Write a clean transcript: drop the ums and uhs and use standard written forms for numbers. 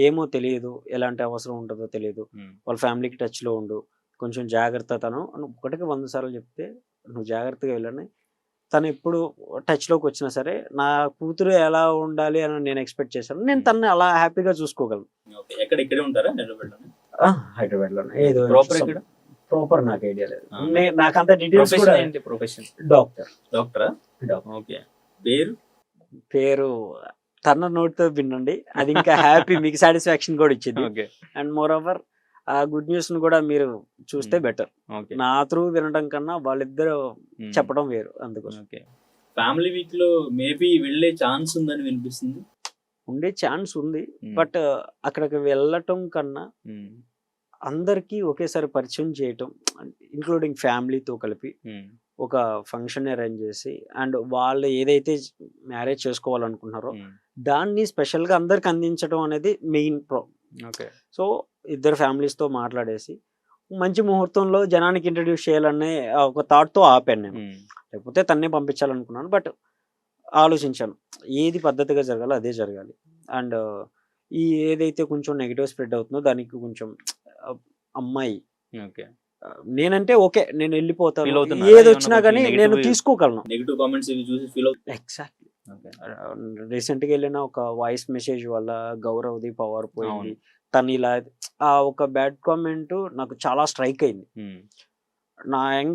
ఏమో తెలియదు, ఎలాంటి అవసరం ఉంటుందో తెలియదు, వాళ్ళ ఫ్యామిలీకి టచ్లో ఉండు, కొంచెం జాగ్రత్త తను అని ఒకటికి 100 సార్లు చెప్తే నువ్వు జాగ్రత్తగా వెళ్ళని. తను ఎప్పుడు టచ్లోకి వచ్చినా సరే నా కూతురు ఎలా ఉండాలి అని నేను ఎక్స్పెక్ట్ చేశాను. నేను తనని అలా హ్యాపీగా చూసుకోగలను. ఎక్కడ ఇక్కడే ఉంటారా హైదరాబాద్లోనే? హైదరాబాద్లోనే ఏదో ప్రాపర్ ఇక్కడ ప్రాపర్ నాకు ఐడియా లేదు. నాకు అంత డీటెయిల్స్ కూడా. ఏంటి ప్రొఫెషన్? డాక్టరా. ఓకే. పేరు పేరు తన నోటితో వినండి, అది ఇంకా హ్యాపీ మీకు సాటిస్ఫాక్షన్ కూడా ఇచ్చింది. అండ్ మోర్ ఓవర్ ఆ గుడ్ న్యూస్ ను కూడా మీరు చూస్తే బెటర్. నా త్రూ వినడం కన్నా వాళ్ళిద్దరు చెప్పడం వేరు. అందుకోసం ఫ్యామిలీ వీక్ లో మేబీ వెళ్ళే ఛాన్స్ ఉందని వినిపిస్తుంది. ఉండే ఛాన్స్ ఉంది, బట్ అక్కడికి వెళ్ళటం కన్నా అందరికీ ఒకేసారి పరిచయం చేయటం, ఇంక్లూడింగ్ ఫ్యామిలీతో కలిపి ఒక ఫంక్షన్ అరేంజ్ చేసి అండ్ వాళ్ళు ఏదైతే మ్యారేజ్ చేసుకోవాలనుకుంటున్నారో దాన్ని స్పెషల్గా అందరికి అందించడం అనేది మెయిన్ సో ఇద్దరు ఫ్యామిలీస్తో మాట్లాడేసి మంచి ముహూర్తంలో జనానికి ఇంట్రడ్యూస్ చేయాలనే ఒక థాట్తో ఆపాను నేను. లేకపోతే తన్నే పంపించాలనుకున్నాను, బట్ ఆలోచించాను ఏది పద్ధతిగా జరగాలో అదే జరగాలి. అండ్ ఈ ఏదైతే కొంచెం నెగిటివ్ స్ప్రెడ్ అవుతుందో దానికి కొంచెం అమ్మాయి నేనంటే ఓకే, నేను వెళ్ళిపోతాను, ఏది వచ్చినా కానీ నేను తీసుకోగలను. ఎగ్జాక్ట్లీ. రీసెంట్గా వెళ్ళిన ఒక వాయిస్ మెసేజ్ వల్ల గౌరవ్ది పవర్ పోయింది. తను ఇలా ఆ ఒక బ్యాడ్ కామెంట్ నాకు చాలా స్ట్రైక్ అయింది. నా